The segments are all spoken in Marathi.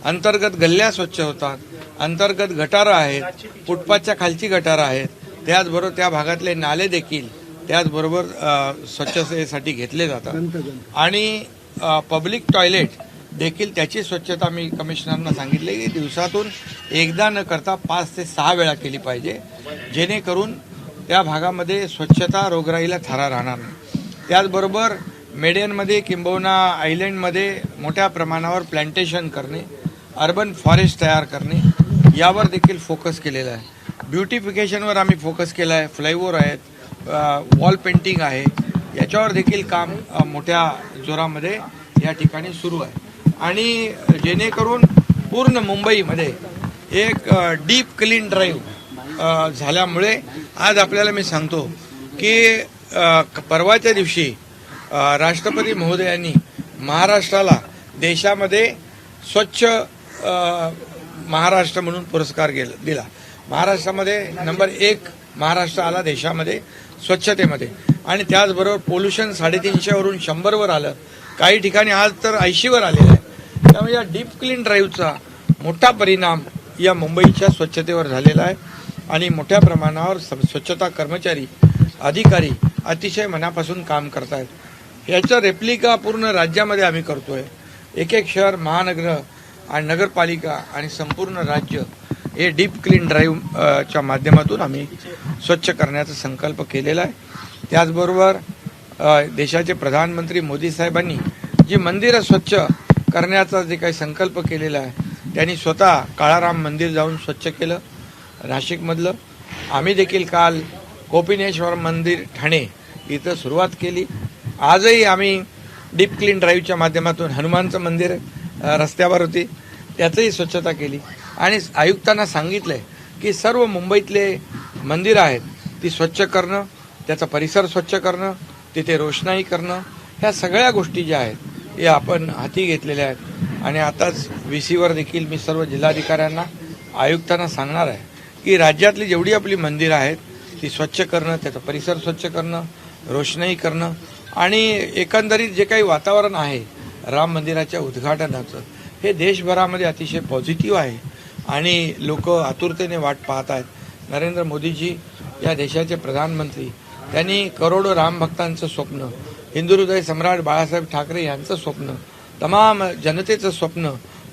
अंतर्गत गल्ल्या स्वच्छ होतात, अंतर्गत गटारं आहेत, फुटपाथच्या खालची गटारं आहेत, त्याचबरोबर त्या भागातले नाले देखील त्याचबरोबर स्वच्छतेसाठी घेतले जातात आणि पब्लिक टॉयलेट देखील त्याची स्वच्छता मी कमिशनरना सांगितले की दिवसातून एकदा न करता 5 ते 6 वेळा केली पाहिजे, जेणेकरून त्या भागामध्ये स्वच्छता रोगराईला थारा राहणार नाही. त्याचबरोबर मेडियनमध्ये किंबहुना आयलंडमध्ये मोठ्या प्रमाणावर प्लांटेशन करणे, अर्बन फॉरेस्ट तयार करणे यावर देखील फोकस केलेला आहे. ब्युटिफिकेशनवर आम्ही फोकस केला आहे. फ्लायओव्हर आहेत, वॉल पेंटिंग आहे, याच्यावर देखील काम मोठ्या जोरामध्ये या ठिकाणी सुरू आहे आणि जेणेकरून पूर्ण मुंबईमध्ये एक डीप क्लीन ड्राईव्ह झाल्यामुळे आज आपल्याला मी सांगतो की परवाच्या दिवशी राष्ट्रपती महोदयांनी महाराष्ट्राला देशामध्ये स्वच्छ महाराष्ट्र म्हणून पुरस्कार दिला. महाराष्ट्रामध्ये नंबर 1 महाराष्ट्र आला देशामध्ये स्वच्छतेमध्ये आणि त्याचबरोबर पोल्युशन 350 वरून 100 वर आलं. काही ठिकाणी आज तर 80 वर आलेलं आहे. त्यामुळे या डीप क्लीन ड्राईव्हचा मोठा परिणाम या मुंबईच्या स्वच्छतेवर झालेला आहे आणि मोठ्या प्रमाणावर स्वच्छता कर्मचारी अधिकारी अतिशय मनापासून काम करत आहेत. याचा रेप्लिका पूर्ण राज्यामध्ये आम्ही करतोय. एक एक शहर, महानगर आणि नगरपालिका आणि संपूर्ण राज्य हे डीप क्लीन ड्राईव्हच्या माध्यमातून आम्ही स्वच्छ करण्याचा संकल्प केलेला आहे. त्याचबरोबर देशाचे प्रधानमंत्री मोदी साहेबांनी जी मंदिरं स्वच्छ करण्याचा जे काही संकल्प केलेला आहे त्यांनी स्वतः काळाराम मंदिर जाऊन स्वच्छ केलं नाशिकमधलं. आम्ही देखील काल गोपीनेश्वर मंदिर ठाणे इथं सुरुवात केली. आजही आम्ही डीप क्लीन ड्राईव्हच्या माध्यमातून हनुमानचं मंदिर रस्त्यावर होती त्याचंही स्वच्छता केली आणि आयुक्तांना सांगितलंय की सर्व मुंबईतले मंदिरं आहेत ती स्वच्छ करणं, त्याचा परिसर स्वच्छ करणं, तिथे रोषणाई करणं, ह्या सगळ्या गोष्टी ज्या आहेत या आपण हाती घेतलेल्या आहेत. आणि आताच VCवर देखील मी सर्व जिल्हाधिकाऱ्यांना आयुक्तांना सांगणार आहे की राज्यातली जेवढी आपली मंदिरं आहेत ती स्वच्छ करणं, त्याचा परिसर स्वच्छ करणं, रोषणाई करणं आणि एकंदरीत जे काही वातावरण आहे राम मंदिराच्या उद्घाटनाचं हे देशभरामध्ये अतिशय पॉझिटिव्ह आहे आणि लोक आतुरतेने वाट पाहत आहेत. नरेंद्र मोदीजी या देशाचे प्रधानमंत्री, त्यांनी करोडो रामभक्तांचं स्वप्न, हिंदू हृदय सम्राट बाळासाहेब ठाकरे यांचं स्वप्न, तमाम जनतेचं स्वप्न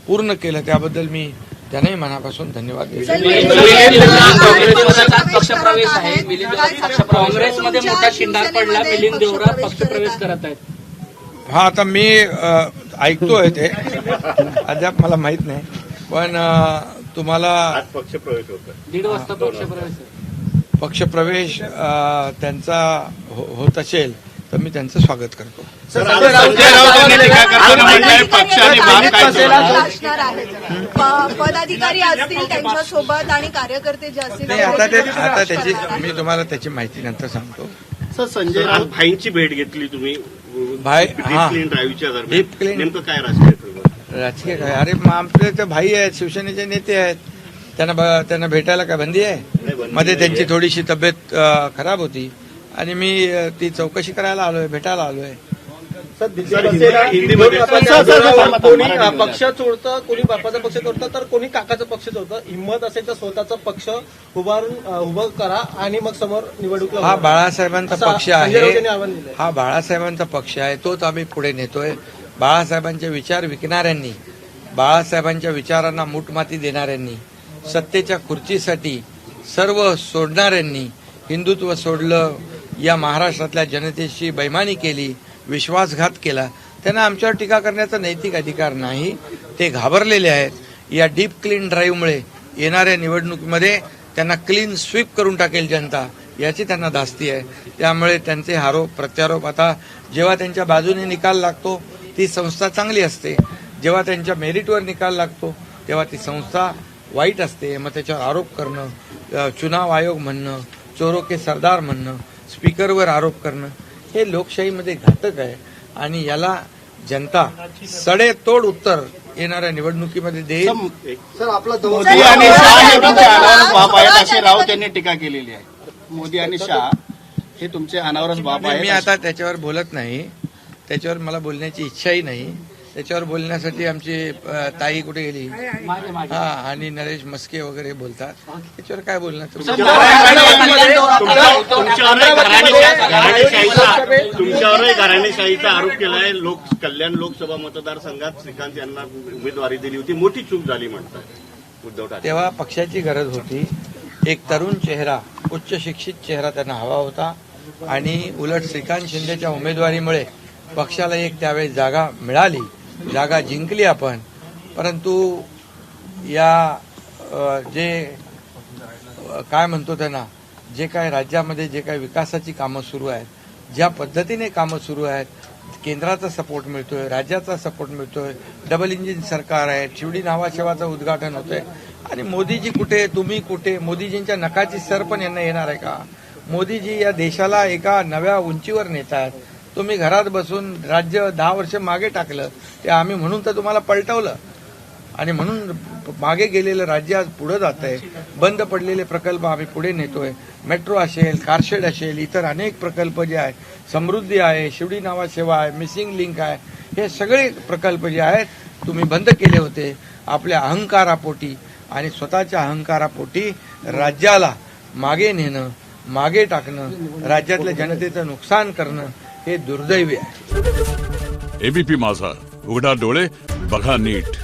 पूर्ण केलं. त्याबद्दल मी त्यांनाही मनापासून धन्यवाद देतो. काँग्रेसमध्ये मोठा शिंगार पडला, मिलिंद देवरा पक्षप्रवेश करत आहेत. हा, आता मी ऐकतोय ते, अद्याप मला माहित नाही, पण तुम्हाला पक्षप्रवेश होता 1:30 वाजता पक्षप्रवेश त्यांचा होत असेल तर मी त्यांचं स्वागत करतो. संजय राऊतांनी टीका करताना म्हटलंय पक्षाने पदाधिकारी असतील त्यांच्यासोबत आणि कार्यकर्ते जे असतील नाही, आता त्याची मी तुम्हाला त्याची माहिती नंतर सांगतो. सर, संजय राऊत भाईंची भेट घेतली तुम्ही भाई, डीप क्लीन ड्राईव्हच्या डीप दरम्यान, क्लीन नेमकं काय राजकीय काय? अरे आमचे ते भाई आहेत, शिवसेनेचे नेते आहेत, त्यांना भेटायला काय बंदी आहे? मध्ये त्यांची थोडीशी तब्येत खराब होती आणि मी ती चौकशी करायला आलोय, भेटायला आलोय. कोणी पक्ष चोरतं, कोणी बापाचा पक्ष चोरतं तर कोणी काकाचा पक्ष चोरतं. हिंमत असेल तर स्वतःचा पक्ष उभं करा आणि मग समोर निवडणूक. हा बाळासाहेबांचा पक्ष आहे, हा बाळासाहेबांचा पक्ष आहे, तोच आम्ही पुढे नेतोय. बाळासाहेबांचे विचार विकणाऱ्यांनी, बाळासाहेबांच्या विचारांना मूठमाती देणाऱ्यांनी, सत्तेच्या खुर्चीसाठी सर्व सोडणाऱ्यांनी हिंदुत्व सोडलं, या महाराष्ट्रातल्या जनतेशी बैमानी केली, विश्वासघात केला, त्यांना आमच्यावर टीका करण्याचा नैतिक अधिकार नाही. ते घाबरलेले आहेत. या डीप क्लीन ड्राईव्हमुळे येणाऱ्या निवडणुकीमध्ये त्यांना क्लीन स्वीप करून टाकेल जनता, याची त्यांना धास्ती आहे. त्यामुळे त्यांचे आरोप प्रत्यारोप, आता जेव्हा त्यांच्या बाजूने निकाल लागतो ती संस्था चांगली असते, जेव्हा त्यांच्या मेरिटवर निकाल लागतो तेव्हा ती संस्था वाईट असते. मग त्याच्यावर आरोप करणं, चुनाव आयोग म्हणणं, चोरो के सरदार म्हणणं, स्पीकरवर आरोप करणं हे लोकशाहीमध्ये घातक आहे आणि याला जनता सडेतोड उत्तर येणाऱ्या निवडणुकीमध्ये देईल. सर, आपला मोदी आणि शहा हे तुमचे अनावरच बाप आहेत अशी राऊत यांनी टीका केलेली आहे. मोदी आणि शहा हे तुमचे अनावरच बाप आहेत. मी आता त्याच्यावर बोलत नाही, त्याच्यावर मला बोलण्याची इच्छाही नाही. त्याच्यावर बोलण्यासाठी आमची ताई कुठे गेली मागे मागे हा आणि नरेश मस्के वगैरे बोलतात त्याच्यावर काय बोलणार तुम्ही? तुमच्यावरही घराणेशाहीचा आरोप केलाय. कल्याण लोकसभा मतदारसंघात श्रीकांत यांना उमेदवारी दिली होती, मोठी चूक झाली म्हणतात उद्धव ठाकरे. तेव्हा पक्षाची गरज होती. एक तरुण चेहरा, उच्च शिक्षित चेहरा त्यांना हवा होता आणि उलट श्रीकांत शिंदेच्या उमेदवारीमुळे पक्षाला एक त्यावेळेस जागा मिळाली, जागा जिंकली आपण. परंतु या जे काय म्हणतो त्यांना, जे काय राज्यामध्ये जे काय विकासाची कामं सुरू आहेत, ज्या पद्धतीने कामं सुरू आहेत, केंद्राचा सपोर्ट मिळतोय, राज्याचा सपोर्ट मिळतोय, डबल इंजिन सरकार आहे, शिवडी नावाशेवाचं उद्घाटन होतंय आणि मोदीजी कुठे, तुम्ही कुठे? मोदीजींच्या नकाची सर पण यांना येणार आहे का? मोदीजी या देशाला एका नव्या उंचीवर नेत आहेत. तुम्ही घरात बसून राज्य 10 वर्ष मागे टाकलं, ते आम्ही म्हणून तर तुम्हाला पलटवलं आणि म्हणून मागे गेलेलं राज्य आज पुढे जात आहे. बंद पडलेले प्रकल्प आम्ही पुढे नेतोय. मेट्रो असेल, कारशेड असेल, इतर अनेक प्रकल्प जे आहेत, समृद्धी आहे, शिवडी नावा सेवा आहे, मिसिंग लिंक आहे, हे सगळे प्रकल्प जे आहेत तुम्ही बंद केले होते आपल्या अहंकारापोटी आणि स्वतःच्या अहंकारापोटी. राज्याला मागे नेणं, मागे टाकणं, राज्यातल्या जनतेचं नुकसान करणं हे दुर्दैवी आहे. एबीपी माझा, उघडा डोळे बघा नीट.